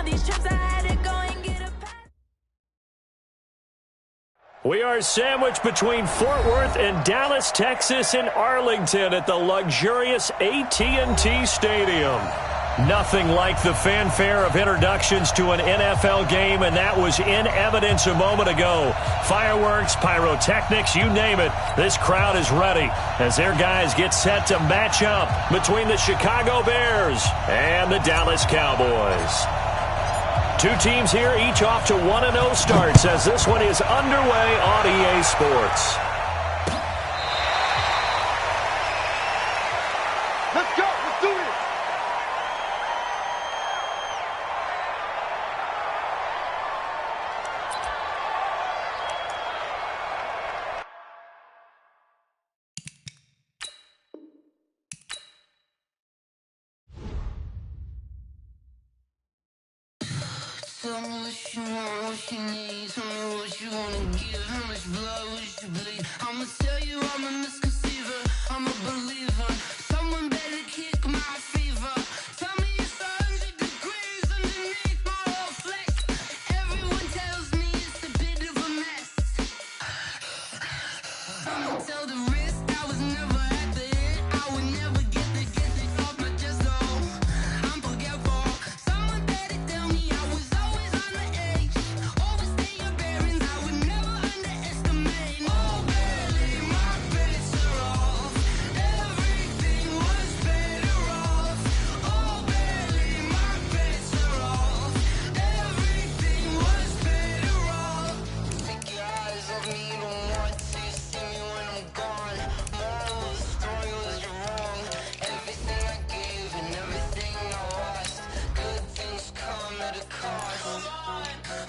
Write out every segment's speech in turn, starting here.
these trips, I had to go and get a pass. We are sandwiched between Fort Worth and Dallas, Texas, and Arlington at the luxurious AT&T Stadium. Nothing like the fanfare of introductions to an NFL game, and that was in evidence a moment ago. Fireworks, pyrotechnics, you name it. This crowd is ready as their guys get set to match up between the Chicago Bears and the Dallas Cowboys. Two teams here, each off to 1-0 starts as this one is underway on EA Sports. Let's go. Let's do this. Tell me what you want, what you need. Tell me what you wanna give. How much blood would you bleed? I'ma tell you I'm a misconceiver. I'm a believer. Someone better kick my fever. Tell me it's 100 degrees underneath my whole flesh. Everyone tells me it's a bit of a mess. I'ma tell the risk I was never at the end. I would never get it off my chest though. I'm forgetful. Someone better tell me I was always on the edge. Overstay your bearings, I would never underestimate. Oh, barely, my bets are off. Everything was better off. Oh, barely, my bets are off. Everything was better off. Take your eyes off me, you don't want to see me when I'm gone. Moral of the story was you're wrong. Everything I gave and everything I lost. Good things come at a cost.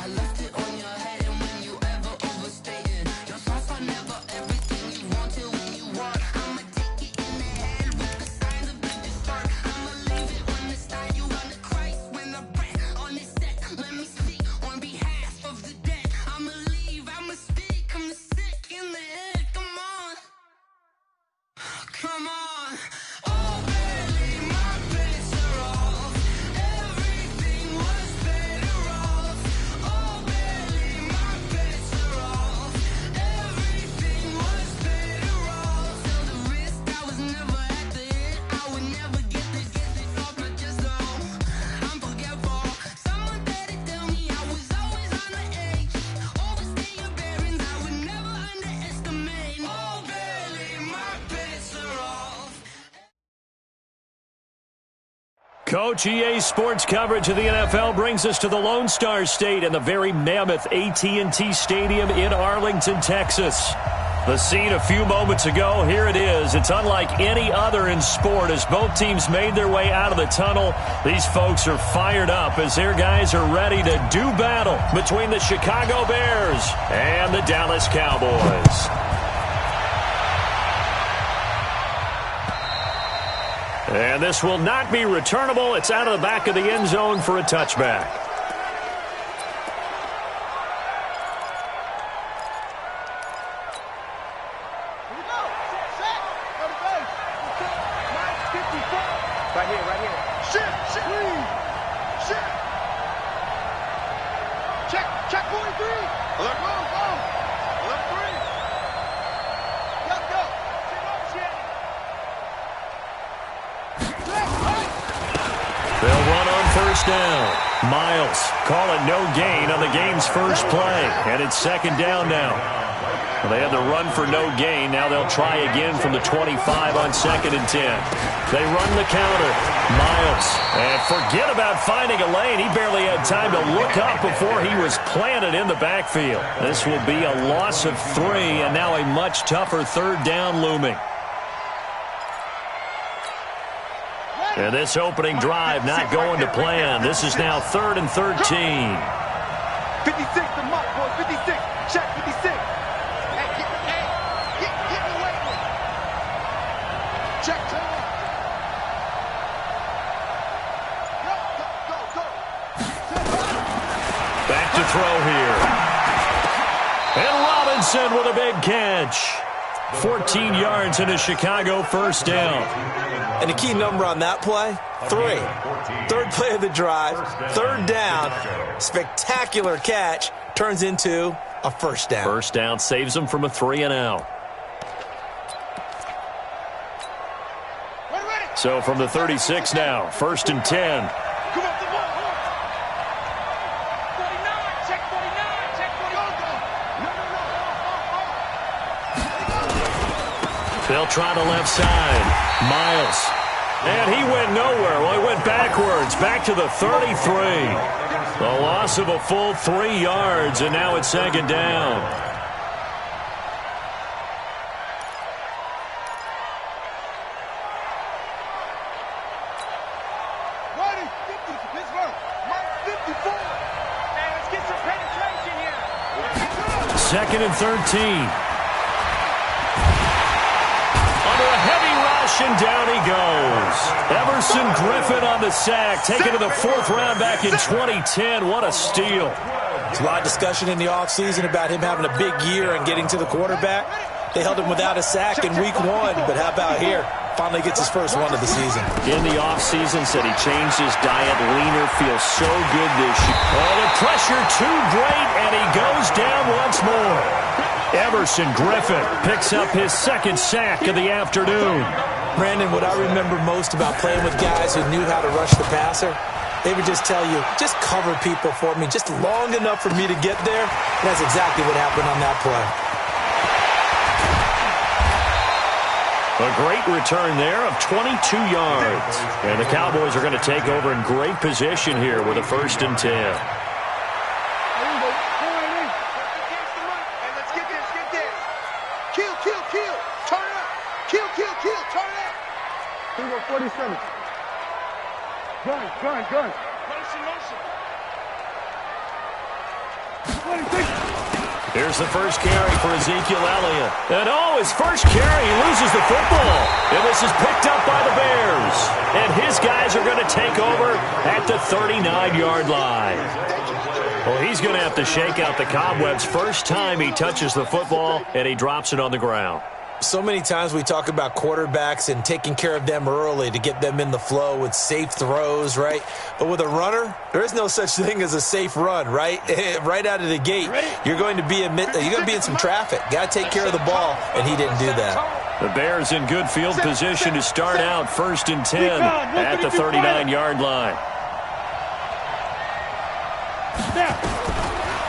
I left it on your head, and when you ever overstay it, your thoughts are never everything you wanted when you want. I'ma take it in the head with the signs of the distort. I'ma leave it on the side. You on the Christ when I breath on this set. Let me speak on behalf of the dead. I'ma leave, I'ma speak. I'm the sick in the head. Come on, come on. Oh, barely, my bets are off. Everything was better off. Oh, barely, my bets are off. Everything was better off. Till the risk I was never at the end. I would never get it off my chest though. I'm forgetful. Someone better tell me I was always on the edge. Overstay your bearings, I would never underestimate. Oh, barely, my bets are off. Coach, EA Sports coverage of the NFL brings us to the Lone Star State and the very mammoth AT&T Stadium in Arlington, Texas. The scene a few moments ago, here it is. It's unlike any other in sport as both teams made their way out of the tunnel. These folks are fired up as their guys are ready to do battle between the Chicago Bears and the Dallas Cowboys. And this will not be returnable. It's out of the back of the end zone for a touchback. Here we go. Set. Go to base. Nice 54. Right here. Shift. Shift. Check 43. Alert, go. Alert 3. Go. They'll run on first down. Miles call it no gain on the game's first play. And it's second down now. Well, they had the run for no gain. Now they'll try again from the 25 on 2nd and 10. They run the counter. Miles. And forget about finding a lane. He barely had time to look up before he was planted in the backfield. This will be a loss of 3 and now a much tougher third down looming. And this opening drive not going to plan. This is now 3rd and 13. 56 the mark, boys. 56. Check 56. Hey, get away with it. Check. Go. Back to throw here. And Robinson with a big catch. 14 yards and a Chicago first down. And the key number on that play, 3. Third play of the drive, third down, spectacular catch, turns into a first down. First down saves them from a 3-and-out. So from the 36 now, 1st and 10. Come on, come on. 49, check 49, check 49. No. They'll try the left side. Miles. And he went nowhere. Well, he went backwards, back to the 33. The loss of a full 3 yards, and now it's 2nd down. Ready, 50, Pittsburgh. Mike 54. Man, let's get some penetration here. 2nd and 13. Under a heavy rush, and down he goes. Everson Griffin on the sack, taken to the 4th round back in 2010. What a steal. There's a lot of discussion in the offseason about him having a big year and getting to the quarterback. They held him without a sack in week 1, but how about here? Finally gets his first one of the season. In the offseason, said he changed his diet, leaner, feels so good this year. Oh, the pressure too great, and he goes down once more. Everson Griffin picks up his 2nd sack of the afternoon. Brandon, what I remember most about playing with guys who knew how to rush the passer, they would just tell you, just cover people for me, just long enough for me to get there. And that's exactly what happened on that play. A great return there of 22 yards. And the Cowboys are going to take over in great position here with a 1st and 10. Kill. Turn it up. Kill. Turn it up. Here we go, 47. Gun. Motion. 26. Here's the first carry for Ezekiel Elliott. And his first carry, he loses the football. And this is picked up by the Bears. And his guys are going to take over at the 39-yard line. Well, he's going to have to shake out the cobwebs first time he touches the football, and he drops it on the ground. So many times we talk about quarterbacks and taking care of them early to get them in the flow with safe throws, right? But with a runner, there is no such thing as a safe run, right? Right out of the gate, you're going to be in some traffic. Got to take care of the ball, and he didn't do that. The Bears in good field position to start out 1st and 10 at the 39-yard line.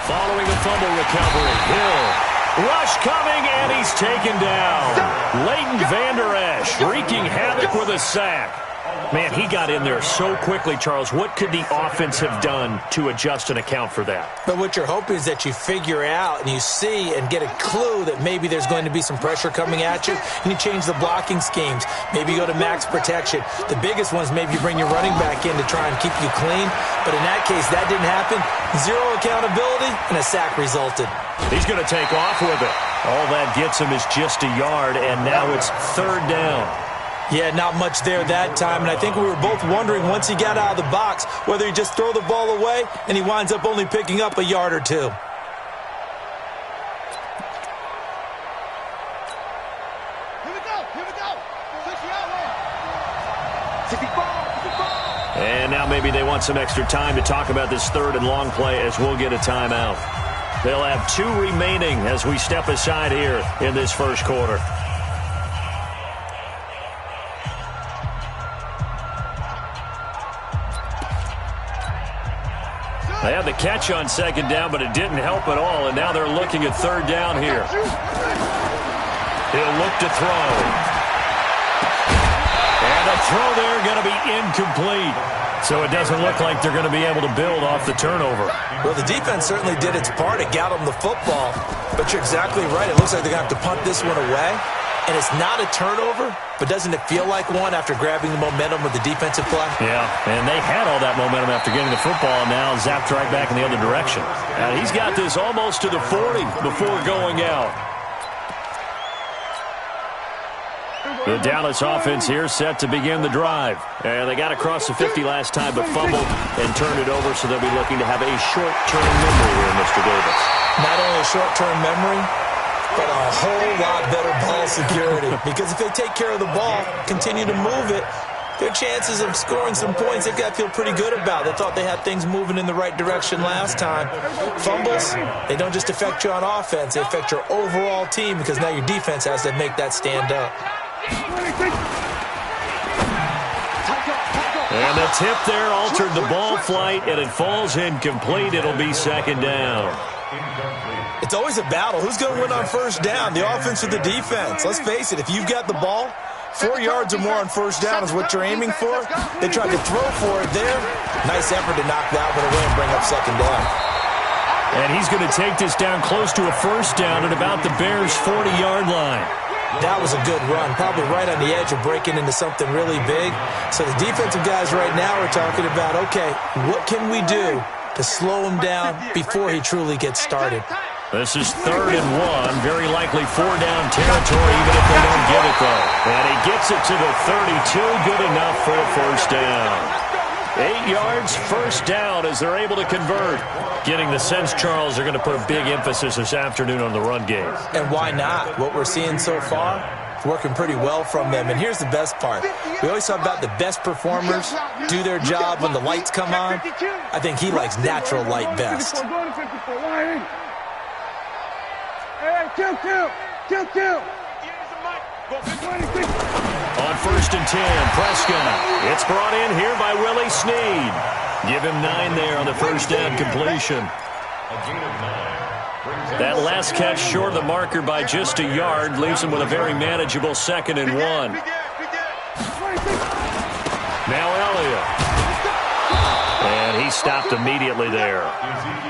Following the fumble recovery, Hill. Rush coming, and he's taken down. Leighton Vander Esch wreaking havoc with a sack. Man, he got in there so quickly, Charles. What could the offense have done to adjust and account for that? But what you're hoping is that you figure out and you see and get a clue that maybe there's going to be some pressure coming at you, and you change the blocking schemes. Maybe you go to max protection. The biggest ones, maybe you bring your running back in to try and keep you clean. But in that case, that didn't happen. Zero accountability, and a sack resulted. He's going to take off with it. All that gets him is just a yard, and now it's 3rd down. Yeah, not much there that time, and I think we were both wondering once he got out of the box whether he just throw the ball away, and he winds up only picking up a yard or 2. Here we go. 64. And now maybe they want some extra time to talk about this 3rd and long play as we'll get a timeout. They'll have 2 remaining as we step aside here in this 1st quarter. They had the catch on 2nd down, but it didn't help at all, and now they're looking at 3rd down here. He'll look to throw. And the throw there going to be incomplete. So it doesn't look like they're going to be able to build off the turnover. Well, the defense certainly did its part. It got them the football. But you're exactly right. It looks like they're going to have to punt this one away. And it's not a turnover, but doesn't it feel like one after grabbing the momentum with the defensive play? Yeah, and they had all that momentum after getting the football, and now zapped right back in the other direction. And he's got this almost to the 40 before going out. The Dallas offense here set to begin the drive. And they got across the 50 last time, but fumbled and turned it over, so they'll be looking to have a short-term memory here, Mr. Davis. Not only a short-term memory, but a whole lot better ball security. Because if they take care of the ball, continue to move it, their chances of scoring some points, they've got to feel pretty good about. They thought they had things moving in the right direction last time. Fumbles, they don't just affect you on offense, they affect your overall team because now your defense has to make that stand up. And the tip there altered the ball flight, and it falls incomplete. It'll be second down. It's always a battle. Who's going to win on first down, the offense or the defense? Let's face it, if you've got the ball, 4 yards or more on first down is what you're aiming for. They tried to throw for it there. Nice effort to knock that one away and bring up second down. And he's going to take this down close to a first down at about the Bears' 40-yard line. That was a good run, probably right on the edge of breaking into something really big. So the defensive guys right now are talking about, okay, what can we do to slow him down before he truly gets started? This is 3rd and 1, very likely 4-down territory, even if they don't get it, though. And he gets it to the 32, good enough for a first down. 8 yards, first down as they're able to convert. Getting the sense, Charles, they're going to put a big emphasis this afternoon on the run game. And why not? What we're seeing so far, it's working pretty well from them. And here's the best part. We always talk about the best performers do their job when the lights come on. I think he likes natural light best. On 1st and 10, Prescott. It's brought in here by Willie Snead. Give him 9 there on the first down completion. That last catch short of the marker by just a yard leaves him with a very manageable 2nd and 1. Now Elliott. And he stopped immediately there.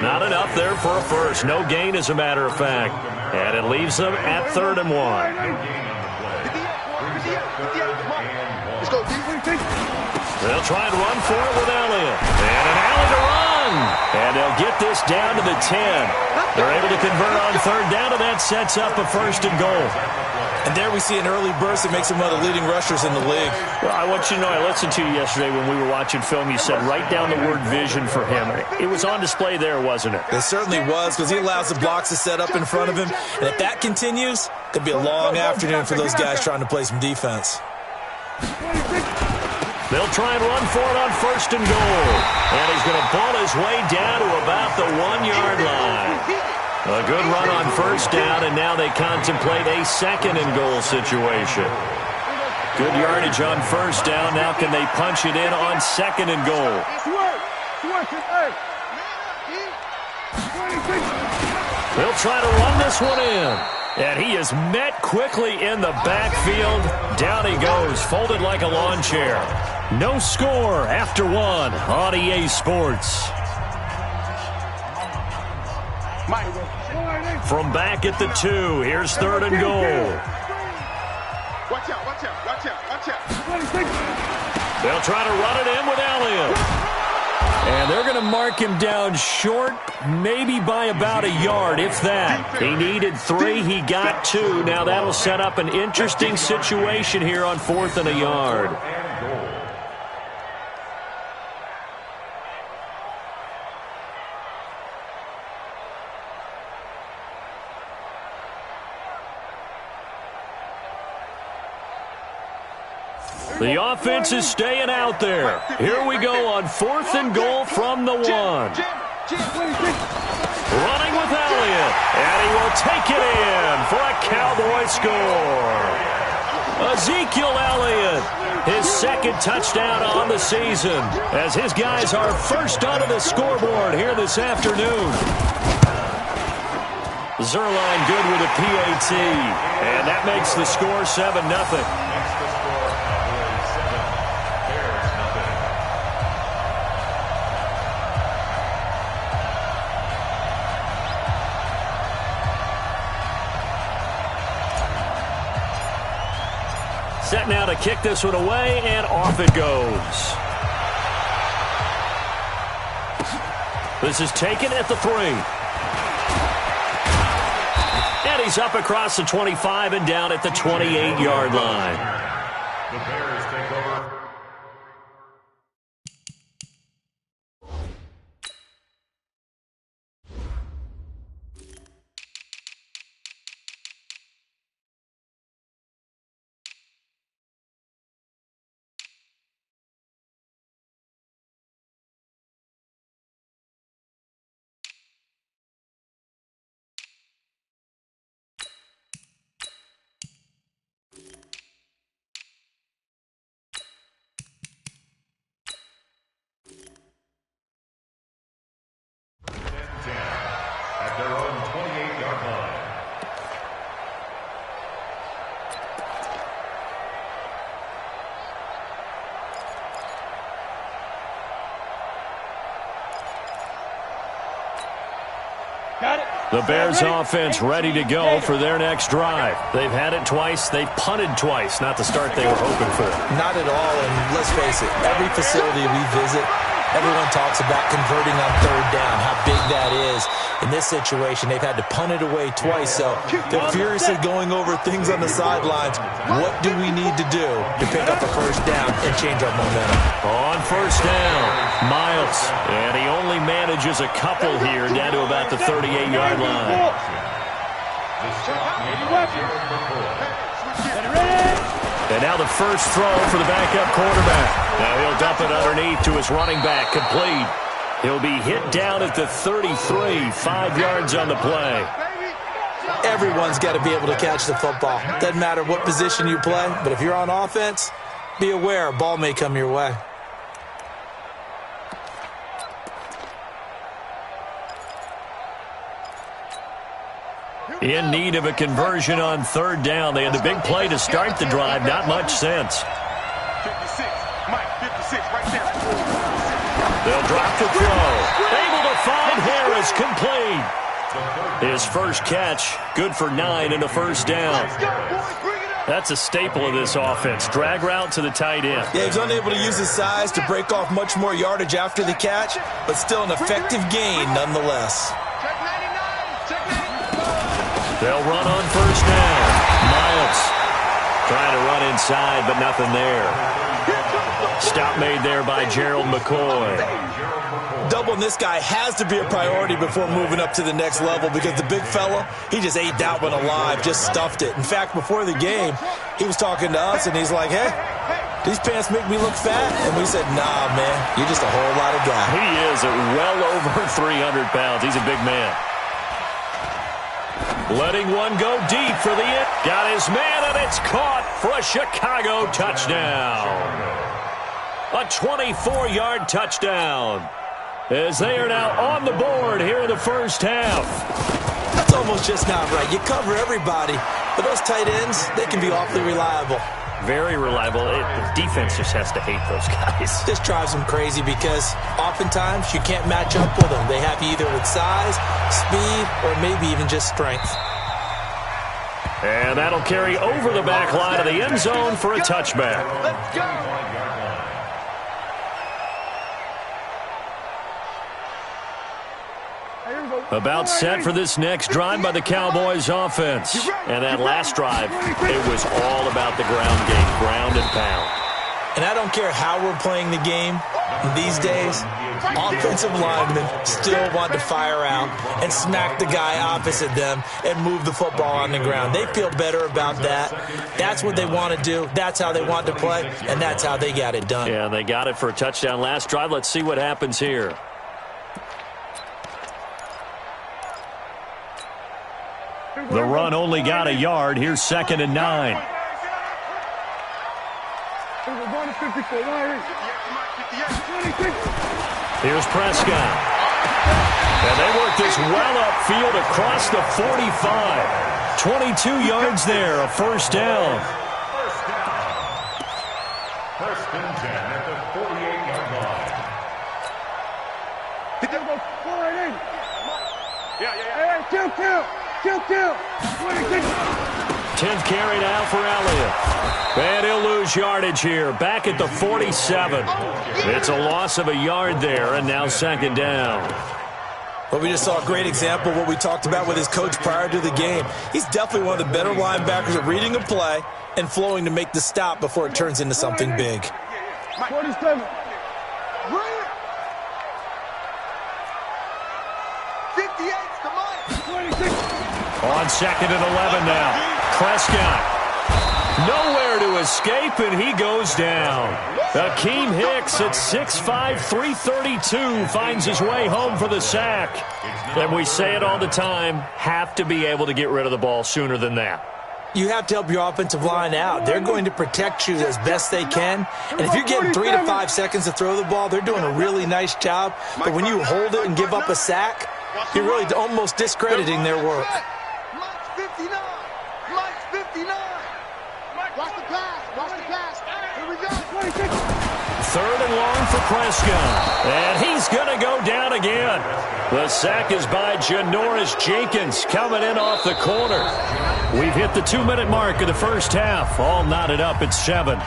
Not enough there for a first. No gain, as a matter of fact. And it leaves them at 3rd and 1. They'll try and run for it with Elliott. And an alley to run. And they'll get this down to the 10. They're able to convert on 3rd down, and that sets up a 1st and goal. And there we see an early burst that makes him one of the leading rushers in the league. Well, I want you to know, I listened to you yesterday when we were watching film. You said write down the word vision for him. It was on display there, wasn't it? It certainly was, because he allows the blocks to set up in front of him. And if that continues, it'll be a long afternoon for those guys trying to play some defense. They'll try and run for it on 1st and goal. And he's going to ball his way down to about the 1-yard line. A good run on first down, and now they contemplate a 2nd and goal situation. Good yardage on first down. Now can they punch it in on 2nd and goal? They'll try to run this one in. And he is met quickly in the backfield. Down he goes, folded like a lawn chair. No score after 1 on EA Sports. From back at the 2, here's 3rd and goal. Watch out, watch out, watch out, watch out. They'll try to run it in with Elliott. And they're going to mark him down short, maybe by about a yard, if that. He needed 3, he got 2. Now that'll set up an interesting situation here on 4th and a yard. The offense is staying out there. Here we go on 4th and goal from the 1. Running with Elliott. And he will take it in for a Cowboy score. Ezekiel Elliott, his 2nd touchdown on the season, as his guys are first onto the scoreboard here this afternoon. Zerline good with a PAT. And that makes the score 7-0. Set now to kick this one away, and off it goes. This is taken at the 3. And he's up across the 25 and down at the 28-yard line. The Bears take over. The Bears offense ready to go for their next drive. They've had it twice. They've punted twice. Not the start they were hoping for. Not at all, and let's face it, every facility we visit, everyone talks about converting on third down, how big that is. In this situation, they've had to punt it away twice, so they're furiously going over things on the sidelines. What do we need to do to pick up a first down and change our momentum? On first down, Miles. And he only manages a couple here, down to about the 38-yard line. And now the first throw for the backup quarterback. Now he'll dump it underneath to his running back, complete. He'll be hit down at the 33, 5 yards on the play. Everyone's got to be able to catch the football. Doesn't matter what position you play, but if you're on offense, be aware a ball may come your way. In need of a conversion on third down. They had the big play to start the drive. Not much sense. 56, Mike, 56, right there. They'll drop the throw. Able to find Harris, complete. His first catch, good for 9 and a first down. That's a staple of this offense. Drag route to the tight end. Yeah, he was unable to use his size to break off much more yardage after the catch, but still an effective gain nonetheless. They'll run on first down. Miles trying to run inside, but nothing there. Stop made there by Gerald McCoy. Doubling this guy has to be a priority before moving up to the next level because the big fella, he just ate that one alive, just stuffed it. In fact, before the game, he was talking to us, and he's like, hey, these pants make me look fat. And we said, nah, man, you're just a whole lot of guy. He is at well over 300 pounds. He's a big man. Letting one go deep for the end. Got his man, and it's caught for a Chicago touchdown. A 24-yard touchdown. As they are now on the board here in the first half. That's almost just not right. You cover everybody, but those tight ends, they can be awfully reliable. Very reliable. The defense just has to hate those guys. This drives them crazy because oftentimes you can't match up with them. They have you either with size, speed, or maybe even just strength. And that'll carry over the back line of the end zone for a touchback. Let's go. About set for this next drive by the Cowboys offense. And that last drive, it was all about the ground game, ground and pound. And I don't care how we're playing the game these days, offensive linemen still want to fire out and smack the guy opposite them and move the football on the ground. They feel better about that. That's what they want to do. That's how they want to play, and that's how they got it done. Yeah, they got it for a touchdown last drive. Let's see what happens here. The run only got a yard. Here's 2nd and 9. Here's Prescott. And they work this well upfield across the 45. 22 yards there, a first down. First and 10 at the 48-yard line. Kill. 10th carry now for Elliott. And he'll lose yardage here. Back at the 47. It's a loss of a yard there, and now 2nd down. Well, we just saw a great example of what we talked about with his coach prior to the game. He's definitely one of the better linebackers at reading a play and flowing to make the stop before it turns into something big. 47. 58, come on. 26. On 2nd and 11 now. Prescott. Nowhere to escape, and he goes down. Akeem Hicks at 6'5", 332 finds his way home for the sack. And we say it all the time, have to be able to get rid of the ball sooner than that. You have to help your offensive line out. They're going to protect you as best they can. And if you're getting 3 to 5 seconds to throw the ball, they're doing a really nice job. But when you hold it and give up a sack, you're really almost discrediting their work. Mike's 59. Mike's 59. Watch the pass. Watch the pass. Here we go. 26. 3rd and long for Prescott. And he's going to go down run again. The sack is by Janoris Jenkins coming in off the corner. We've hit the 2-minute mark of the first half. All knotted up at 7.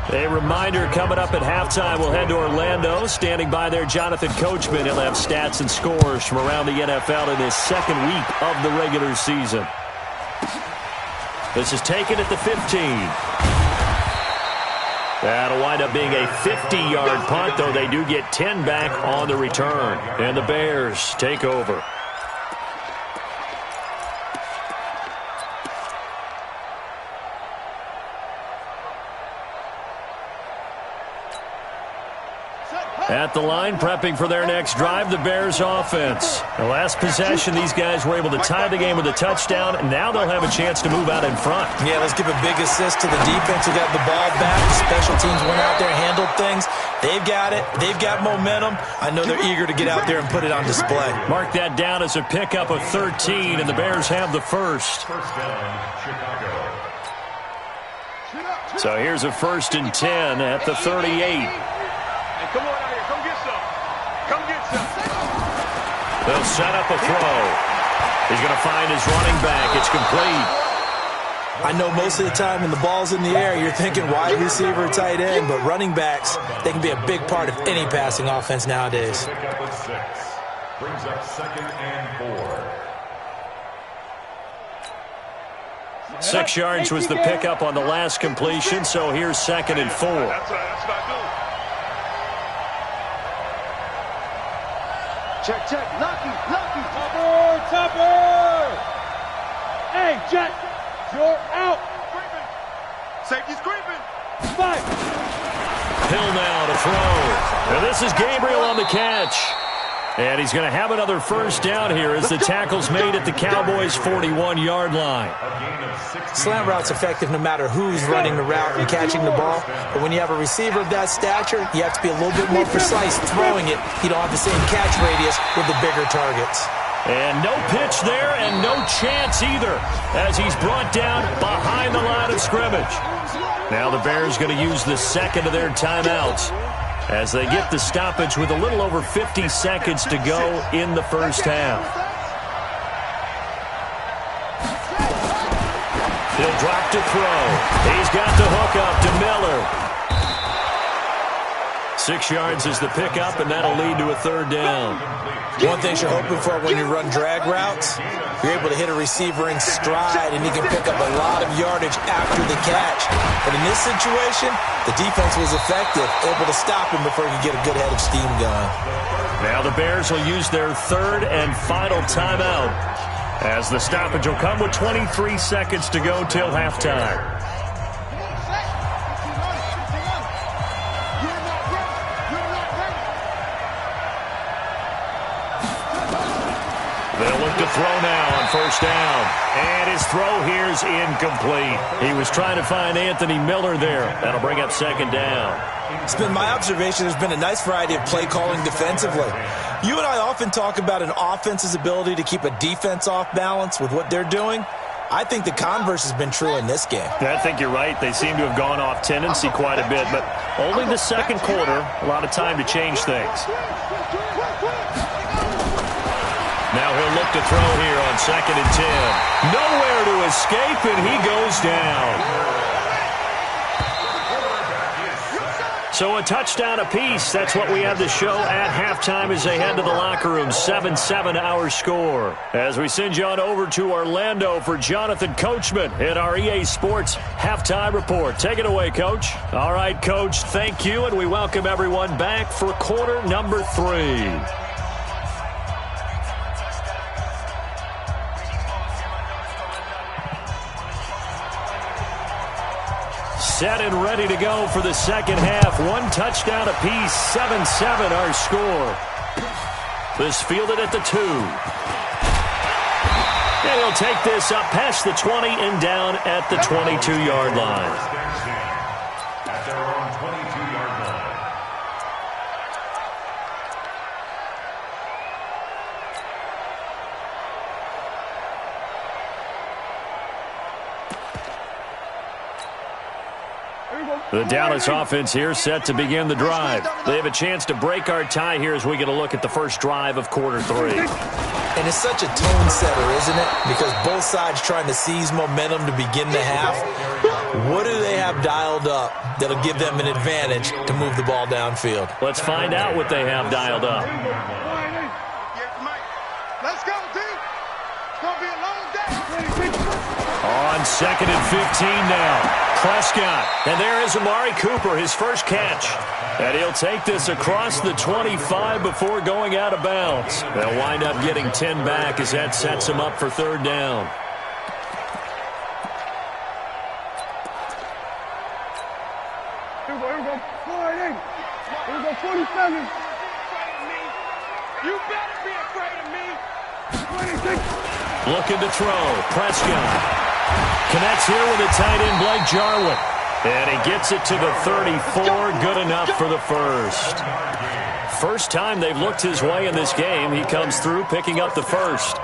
A reminder coming up at halftime, we'll head to Orlando. Standing by there, Jonathan Coachman. He'll have stats and scores from around the NFL in his second week of the regular season. This is taken at the 15. That'll wind up being a 50-yard punt, though they do get 10 back on the return. And the Bears take over. At the line, prepping for their next drive, the Bears offense. The last possession, these guys were able to tie the game with a touchdown, and now they'll have a chance to move out in front. Yeah, let's give a big assist to the defense who got the ball back. The special teams went out there, handled things. They've got it. They've got momentum. I know they're eager to get out there and put it on display. Mark that down as a pickup of 13, and the Bears have the first. First down, Chicago. So here's a 1st and 10 at the 38. Hey, come on out here. Come get some. Come get some. They'll set up a throw. He's going to find his running back. It's complete. I know most of the time when the ball's in the air, you're thinking wide receiver, tight end, but running backs, they can be a big part of any passing offense nowadays. Pickup of 6. Brings up 2nd and 4. 6 yards was the pickup on the last completion, so here's 2nd and 4. That's what I do. Check, check. Lucky. Topper. Hey, Jack. You're out. Safety's creeping. Fight. Hill now to throw. And this is Gabriel on the catch. And he's going to have another first down here as the tackle's made at the Cowboys' 41-yard line. Slant route's effective no matter who's running the route and catching the ball. But when you have a receiver of that stature, you have to be a little bit more precise throwing it. You don't have the same catch radius with the bigger targets. And no pitch there and no chance either as he's brought down behind the line of scrimmage. Now the Bears going to use the second of their timeouts as they get the stoppage with a little over 50 seconds to go in the first half. He'll drop to throw. He's got the hook up to Miller. 6 yards is the pickup, and that'll lead to a 3rd down. One thing you're hoping for when you run drag routes, you're able to hit a receiver in stride, and he can pick up a lot of yardage after the catch. But in this situation, the defense was effective, able to stop him before he could get a good head of steam going. Now the Bears will use their 3rd and final timeout as the stoppage will come with 23 seconds to go till halftime. They'll look to throw now on 1st down. And his throw here's incomplete. He was trying to find Anthony Miller there. That'll bring up 2nd down. It's been my observation there's been a nice variety of play calling defensively. You and I often talk about an offense's ability to keep a defense off balance with what they're doing. I think the converse has been true in this game. I think you're right. They seem to have gone off tendency quite a bit, but only the 2nd quarter, a lot of time to change things. Now he'll look to throw here on 2nd and 10. Nowhere to escape, and he goes down. So a touchdown apiece. That's what we have to show at halftime as they head to the locker room. 7-7 our score. As we send you on over to Orlando for Jonathan Coachman in our EA Sports Halftime Report. Take it away, Coach. All right, Coach, thank you, and we welcome everyone back for quarter number 3. Set and ready to go for the second half. 1 touchdown apiece, 7-7 our score. This fielded at the 2. And he'll take this up past the 20 and down at the 22-yard line. At their own 22-yard line. Here we go. The Dallas offense here set to begin the drive. They have a chance to break our tie here as we get a look at the first drive of quarter 3. And it's such a tone setter, isn't it? Because both sides trying to seize momentum to begin the half. What do they have dialed up that'll give them an advantage to move the ball downfield? Let's find out what they have dialed up. Let's go, team. It's going to be a long day. On 2nd and 15 now. Prescott. And there is Amari Cooper, his first catch. And he'll take this across the 25 before going out of bounds. They'll wind up getting 10 back as that sets him up for 3rd down. Here we go. 48. Here we go, 47. You better be afraid of me. 26. Looking to throw. Prescott. Connects here with a tight end, Blake Jarwin. And he gets it to the 34. Good enough for the first. First time they've looked his way in this game. He comes through picking up the first.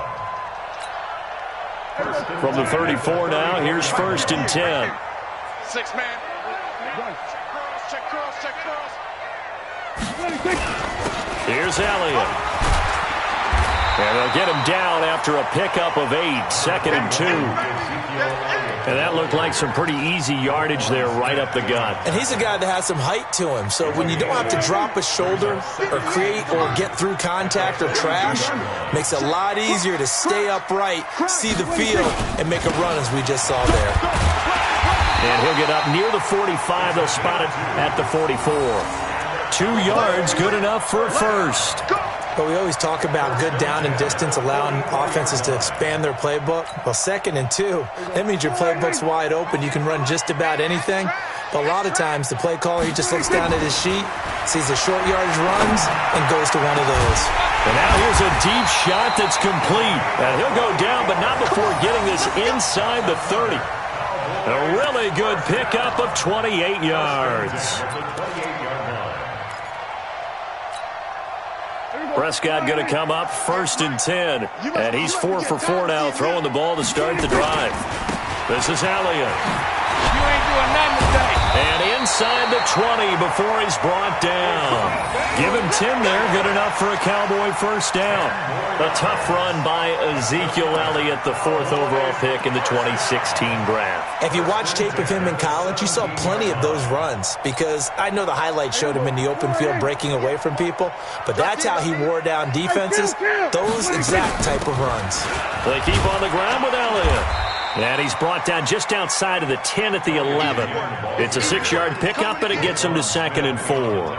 From the 34 now, here's 1st and 10. 6 man. Check cross. Here's Elliott. And they'll get him down after a pickup of 8. 2nd and 2. And that looked like some pretty easy yardage there right up the gut. And he's a guy that has some height to him. So when you don't have to drop a shoulder or create or get through contact or trash, makes it a lot easier to stay upright, see the field, and make a run as we just saw there. And he'll get up near the 45. They'll spot it at the 44. 2 yards, good enough for a first. But we always talk about good down and distance, allowing offenses to expand their playbook. Well, 2nd and 2, that means your playbook's wide open. You can run just about anything. But a lot of times, the play caller, he just looks down at his sheet, sees the short yardage runs, and goes to one of those. And now here's a deep shot that's complete. And he'll go down, but not before getting this inside the 30. A really good pickup of 28 yards. Prescott going to come up 1st and 10. And he's 4 for 4 now, throwing the ball to start the drive. This is Elliott. You ain't doing nothing today. And inside the 20 before he's brought down. Give him 10 there, good enough for a Cowboy first down. A tough run by Ezekiel Elliott, the 4th overall pick in the 2016 draft. If you watch tape of him in college, you saw plenty of those runs because I know the highlights showed him in the open field breaking away from people, but that's how he wore down defenses, those exact type of runs. They keep on the ground with Elliott. And he's brought down just outside of the 10 at the 11. It's a 6-yard pickup, and it gets him to 2nd and 4.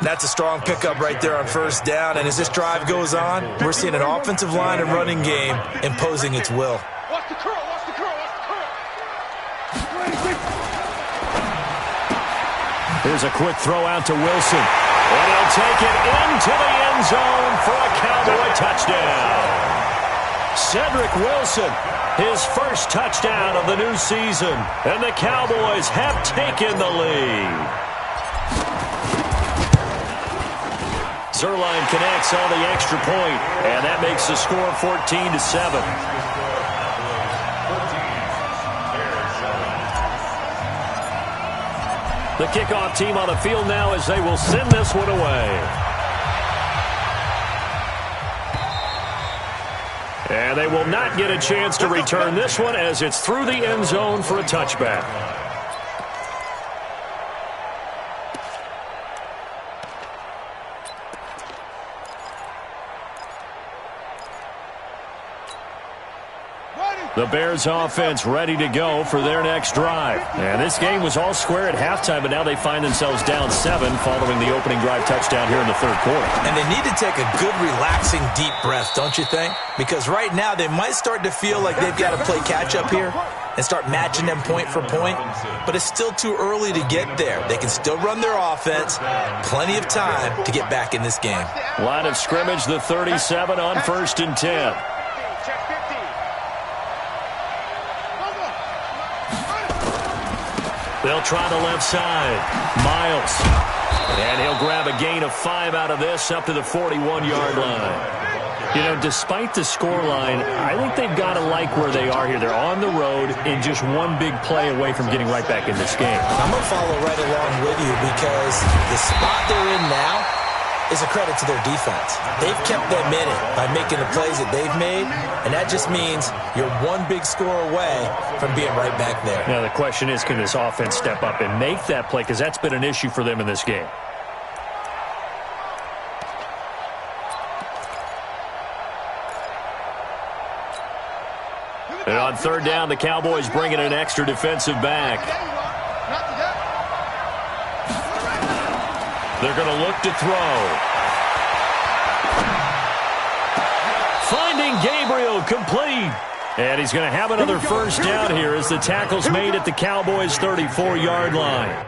That's a strong pickup right there on 1st down, and as this drive goes on, we're seeing an offensive line and running game imposing its will. Watch the curl. Here's a quick throw out to Wilson. And he'll take it into the end zone for a Cowboy touchdown. Cedric Wilson, his first touchdown of the new season. And the Cowboys have taken the lead. Zerline connects on the extra point, and that makes the score 14-7. The kickoff team on the field now as they will send this one away. And they will not get a chance to return this one as it's through the end zone for a touchback. The Bears offense ready to go for their next drive. And this game was all square at halftime, but now they find themselves down 7 following the opening drive touchdown here in the third quarter. And they need to take a good, relaxing, deep breath, don't you think? Because right now they might start to feel like they've got to play catch-up here and start matching them point for point. But it's still too early to get there. They can still run their offense. Plenty of time to get back in this game. Line of scrimmage, the 37 on 1st and 10. They'll try the left side. Miles. And he'll grab a gain of 5 out of this up to the 41-yard line. You know, despite the scoreline, I think they've got to like where they are here. They're on the road and just one big play away from getting right back in this game. I'm going to follow right along with you because the spot they're in now is a credit to their defense. They've kept them in it by making the plays that they've made, and that just means you're one big score away from being right back there. Now, the question is, can this offense step up and make that play? Because that's been an issue for them in this game. And on third down, the Cowboys bring in an extra defensive back. They're going to look to throw. Finding Gabriel complete. And he's going to have another first down here as the tackle's made at the Cowboys' 34-yard line.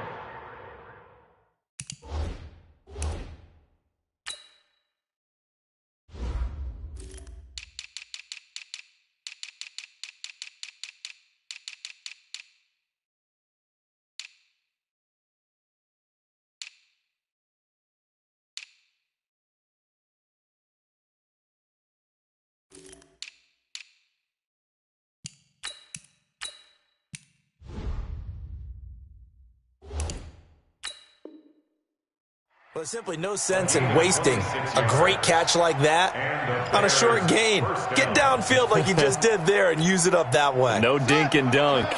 Well, there's simply no sense in wasting a great catch like that on a short gain. Get downfield like you just did there and use it up that way. No dink and dunk.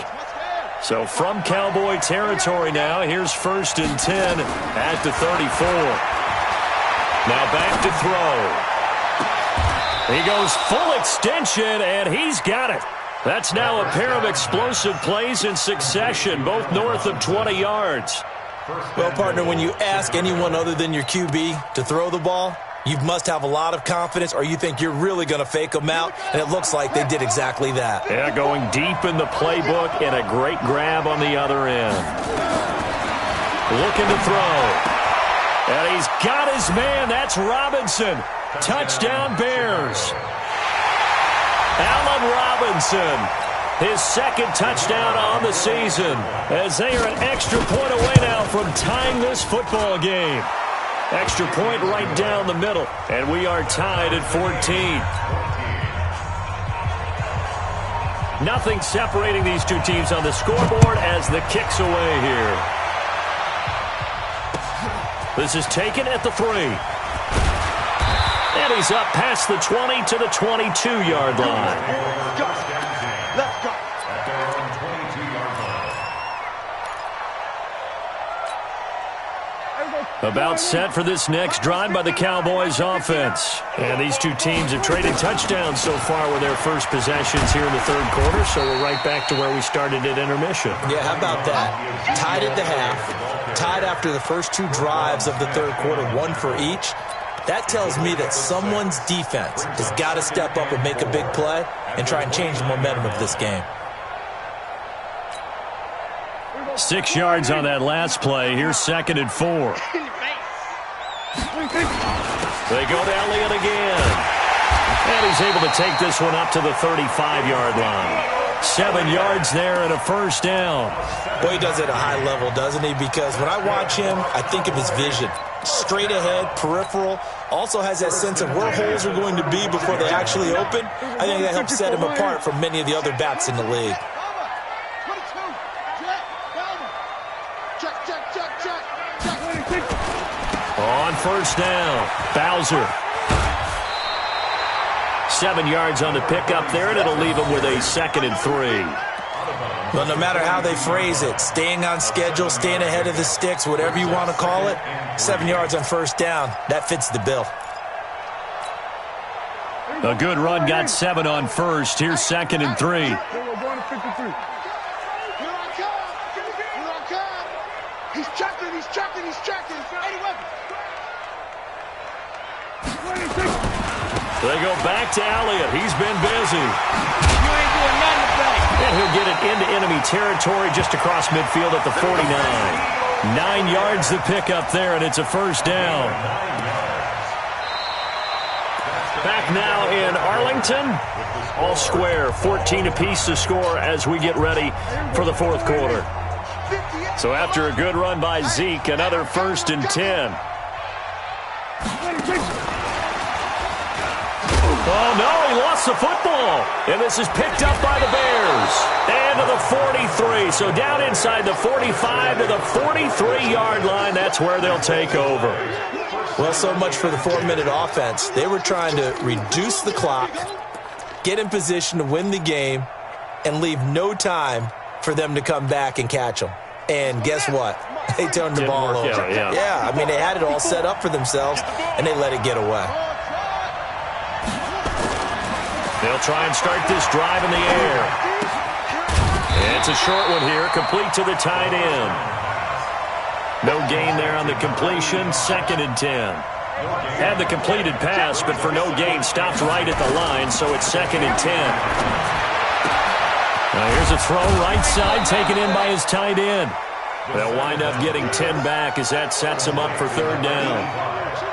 So from Cowboy territory now, here's 1st and 10 at the 34. Now back to throw. He goes full extension, and he's got it. That's now a pair of explosive plays in succession, both north of 20 yards. Well, partner, when you ask anyone other than your QB to throw the ball, you must have a lot of confidence or you think you're really going to fake them out, and it looks like they did exactly that. Yeah, going deep in the playbook and a great grab on the other end. Looking to throw. And he's got his man. That's Robinson. Touchdown, Bears. Allen Robinson. His second touchdown on the season as they are an extra point away now from tying this football game. Extra point right down the middle, and we are tied at 14. Nothing separating these two teams on the scoreboard as the kick's away here. This is taken at the 3. And he's up past the 20 to the 22-yard line. Let's go. About set for this next drive by the Cowboys offense. And these two teams have traded touchdowns so far with their first possessions here in the third quarter, so we're right back to where we started at intermission. Yeah, how about that? Tied at the half, tied after the first 2 drives of the third quarter, 1 for each. That tells me that someone's defense has got to step up and make a big play and try and change the momentum of this game. 6 yards on that last play. Here's 2nd and 4. They go to Elliott again. And he's able to take this one up to the 35-yard line. 7 yards there and a first down. Boy, he does it at a high level, doesn't he? Because when I watch him, I think of his vision. Straight ahead, peripheral, also has that sense of where holes are going to be before they actually open. I think that helps set him apart from many of the other backs in the league. On first down, Bowser. 7 yards on the pickup there, and it'll leave him with a 2nd and 3. Well, no matter how they phrase it, staying on schedule, staying ahead of the sticks, whatever you want to call it, 7 yards on first down, that fits the bill. A good run got 7 on first. Here's 2nd and 3. He's checking, he's checking, he's checking. Any weapon. They go back to Elliott. He's been busy. You ain't doing nothing today. And he'll get it into enemy territory just across midfield at the 49. 9 yards the pickup there, and it's a first down. Back now in Arlington. All square, 14 apiece to score as we get ready for the fourth quarter. So after a good run by Zeke, another 1st and 10. Oh, no, he lost the football. And this is picked up by the Bears. And to the 43. So down inside the 45 to the 43-yard line. That's where they'll take over. Well, so much for the 4-minute offense. They were trying to reduce the clock, get in position to win the game, and leave no time for them to come back and catch them. And guess what? They turned the ball over. Yeah, I mean, they had it all set up for themselves, and they let it get away. They'll try and start this drive in the air. It's a short one here, complete to the tight end. No gain there on the completion, 2nd and 10. Had the completed pass, but for no gain, stopped right at the line, so it's 2nd and 10. Now here's a throw right side, taken in by his tight end. They'll wind up getting 10 back as that sets him up for 3rd down.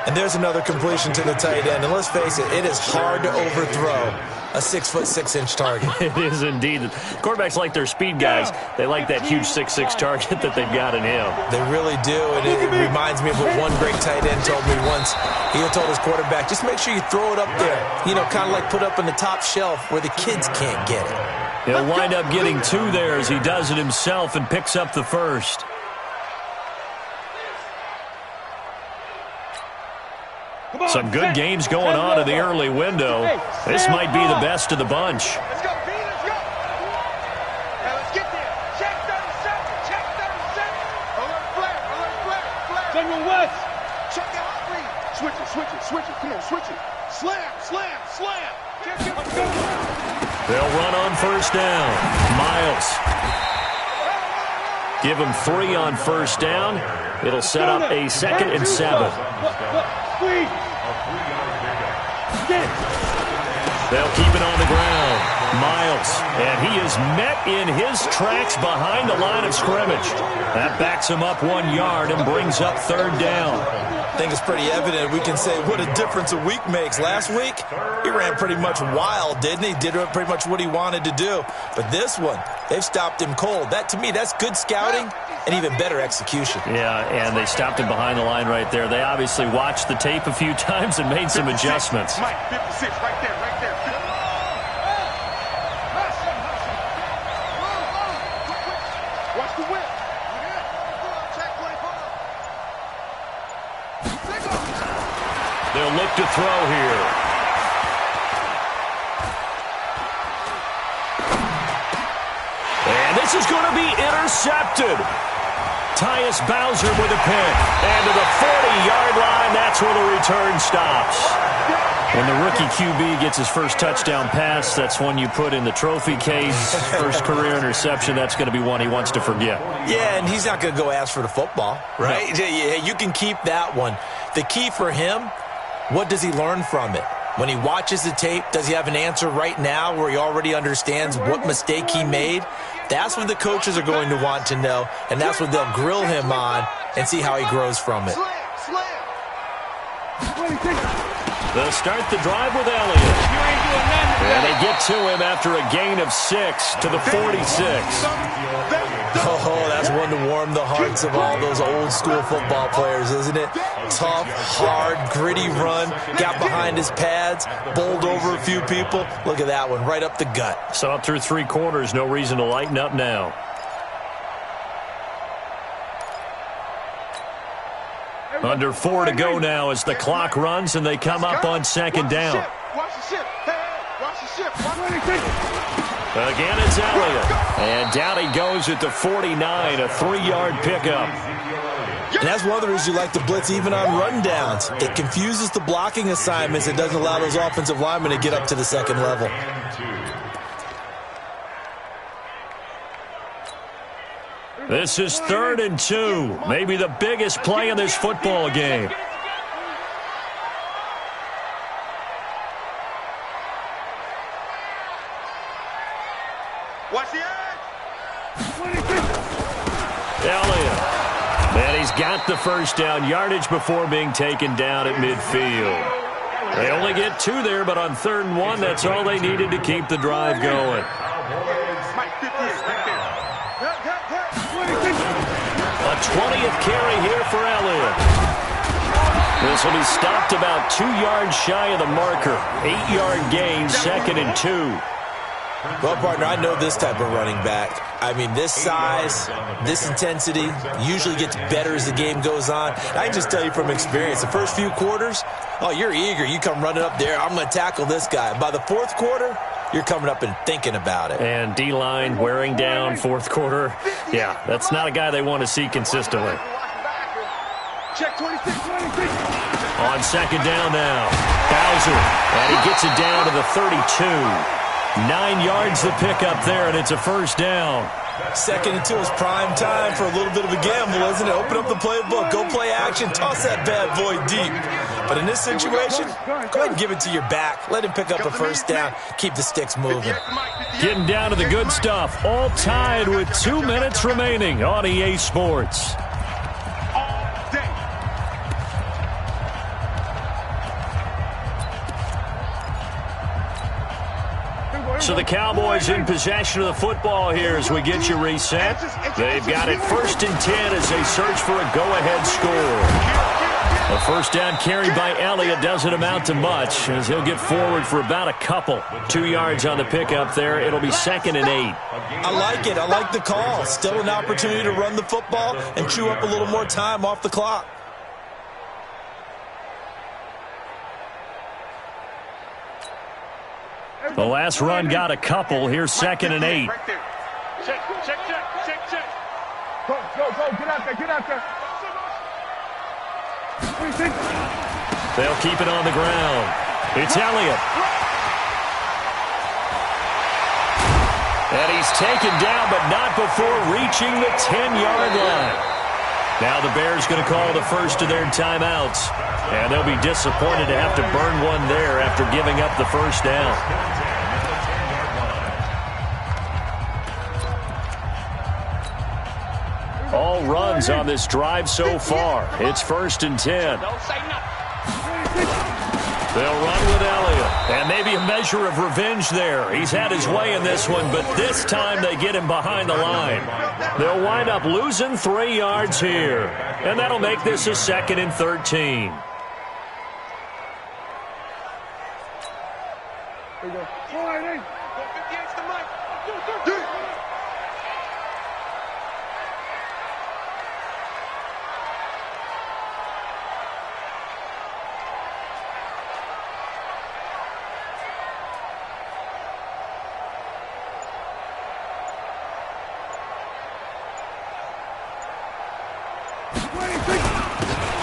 And there's another completion to the tight end. And let's face it, it is hard to overthrow a 6'6" target. It is indeed. Quarterbacks like their speed guys. They like that huge 6'6" target that they've got in him. They really do. And it reminds me of what one great tight end told me once. He told his quarterback, just make sure you throw it up there. You know, kind of like put up on the top shelf where the kids can't get it. He'll wind up getting 2 there as he does it himself and picks up the 1st. Some good games going on in the early window. This might be the best of the bunch. Let's go, B, let's go. Now let's get there. Check 37, check 37. Alert flag, flag. General West. Check out three. Switch it. Come on, switch it. Slam. Check it. Let's go. They'll run on 1st down. Miles. Give him 3 on 1st down. It'll set up a 2nd and 7. They'll keep it on the ground. Miles, and he is met in his tracks behind the line of scrimmage. That backs him up 1 yard and brings up 3rd down. I think it's pretty evident. We can say what a difference a week makes. Last week, he ran pretty much wild, didn't he? Did pretty much what he wanted to do. But this one, they've stopped him cold. That, to me, that's good scouting and even better execution. Yeah, and they stopped him behind the line right there. They obviously watched the tape a few times and made some adjustments. Mike, 56, right there. Watch the whip. They'll look to throw here. And this is going to be intercepted. Tyus Bowser with a pick. And to the 40-yard line, that's where the return stops. When the rookie QB gets his first touchdown pass, that's one you put in the trophy case. First career interception, that's going to be one he wants to forget. Yeah, and he's not going to go ask for the football, right? No. Yeah, you can keep that one. The key for him, what does he learn from it? When he watches the tape, does he have an answer right now where he already understands what mistake he made? That's what the coaches are going to want to know, and that's what they'll grill him on and see how he grows from it. They'll start the drive with Elliott. And they get to him after a gain of 6 to the 46. Oh, that's one to warm the hearts of all those old school football players, isn't it? Tough, hard, gritty run, got behind his pads, bowled over a few people. Look at that one, right up the gut. So up through 3 quarters, no reason to lighten up now. Under 4 to go now as the clock runs and they come up on 2nd down. Watch the ship. Watch the ship. Again, it's Elliott. And down he goes at the 49, a 3-yard pickup. And that's one of the reasons you like to blitz even on rundowns. It confuses the blocking assignments. It doesn't allow those offensive linemen to get up to the 2nd level. This is 3rd and 2, maybe the biggest play in this football game. Watch the edge. Elliott. And he's got the 1st down, yardage before being taken down at midfield. They only get 2 there, but on 3rd and 1, that's all they needed to keep the drive going. A 20th carry here for Elliott. This will be stopped about 2 yards shy of the marker. 8-yard gain, 2nd and 2. Well, partner, I know this type of running back. I mean, this size, this intensity usually gets better as the game goes on. I can just tell you from experience, the first few quarters, oh, you're eager. You come running up there, I'm going to tackle this guy. By the fourth quarter, you're coming up and thinking about it. And D-line wearing down fourth quarter. Yeah, that's not a guy they want to see consistently. Check 26, 26. On 2nd down now, Bowser, and he gets it down to the 32. 9 yards the pickup there, and it's a first down. 2nd and 2 is prime time for a little bit of a gamble, isn't it? Open up the playbook, go play action, toss that bad boy deep. But in this situation, go ahead and give it to your back. Let him pick up a first down. Keep the sticks moving. Getting down to the good stuff. All tied with 2 minutes remaining on EA Sports. So the Cowboys in possession of the football here as we get you reset. They've got it 1st and 10 as they search for a go-ahead score. A first down carry by Elliott doesn't amount to much as he'll get forward for about a couple. 2 yards on the pickup there. It'll be 2nd and 8. I like it. I like the call. Still an opportunity to run the football and chew up a little more time off the clock. The last run got a couple. Here's 2nd and 8. Right there. Check. Go. Get out there. They'll keep it on the ground. It's Elliott. And he's taken down, but not before reaching the 10-yard line. Now the Bears going to call the first of their timeouts. And they'll be disappointed to have to burn one there after giving up the first down. All runs on this drive so far. It's 1st and 10. They'll run with Elliott. And maybe a measure of revenge there. He's had his way in this one, but this time they get him behind the line. They'll wind up losing 3 yards here. And that'll make this a 2nd and 13. There you go. All right, hey. 58's the mic.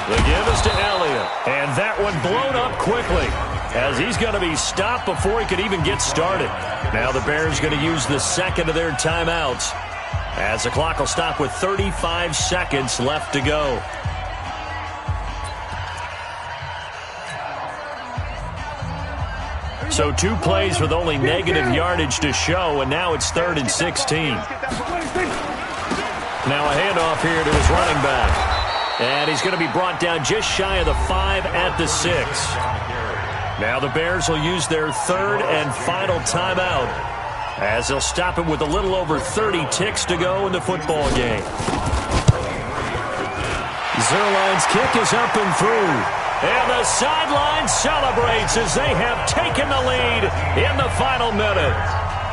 The give is to Elliott. And that one blown up quickly, as he's going to be stopped before he could even get started. Now the Bears going to use the 2nd of their timeouts, as the clock will stop with 35 seconds left to go. So 2 plays with only negative yardage to show, and now it's 3rd and 16. Now a handoff here to his running back. And he's going to be brought down just shy of the 5 at the 6. Now the Bears will use their 3rd and final timeout, as they'll stop it with a little over 30 ticks to go in the football game. Zerline's kick is up and through. And the sideline celebrates as they have taken the lead in the final minute.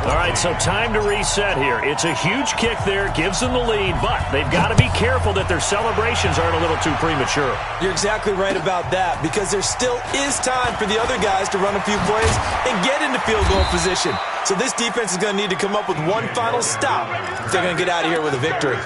All right, so time to reset here. It's a huge kick there, gives them the lead, but they've got to be careful that their celebrations aren't a little too premature. You're exactly right about that, because there still is time for the other guys to run a few plays and get into field goal position. So this defense is going to need to come up with one final stop if they're going to get out of here with a victory.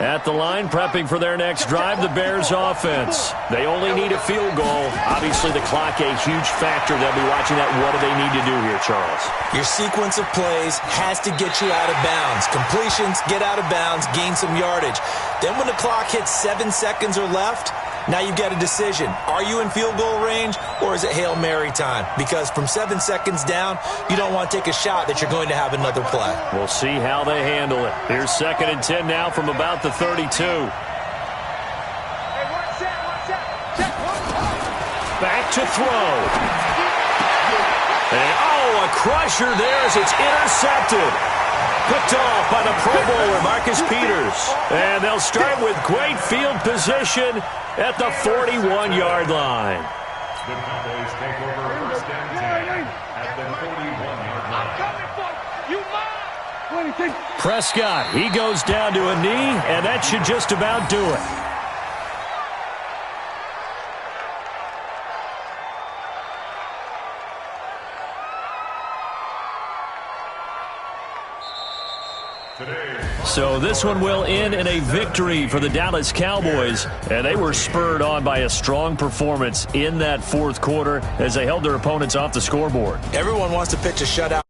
At the line, prepping for their next drive, the Bears offense. They only need a field goal. Obviously, the clock a huge factor. They'll be watching that. What do they need to do here, Charles? Your sequence of plays has to get you out of bounds. Completions, get out of bounds, gain some yardage. Then when the clock hits 7 seconds or left, now you've got a decision. Are you in field goal range, or is it Hail Mary time? Because from 7 seconds down, you don't want to take a shot that you're going to have another play. We'll see how they handle it. Here's 2nd and 10 now from about the 32. Back to throw. And, a crusher there as it's intercepted. Picked off by the Pro Bowler, Marcus Peters. Cowboys. And they'll start with great field position at the 41-yard line. The Cowboys take over first and 10 at the 41-yard line. Prescott, he goes down to a knee, and that should just about do it. So this one will end in a victory for the Dallas Cowboys, and they were spurred on by a strong performance in that fourth quarter as they held their opponents off the scoreboard. Everyone wants to pitch a shutout.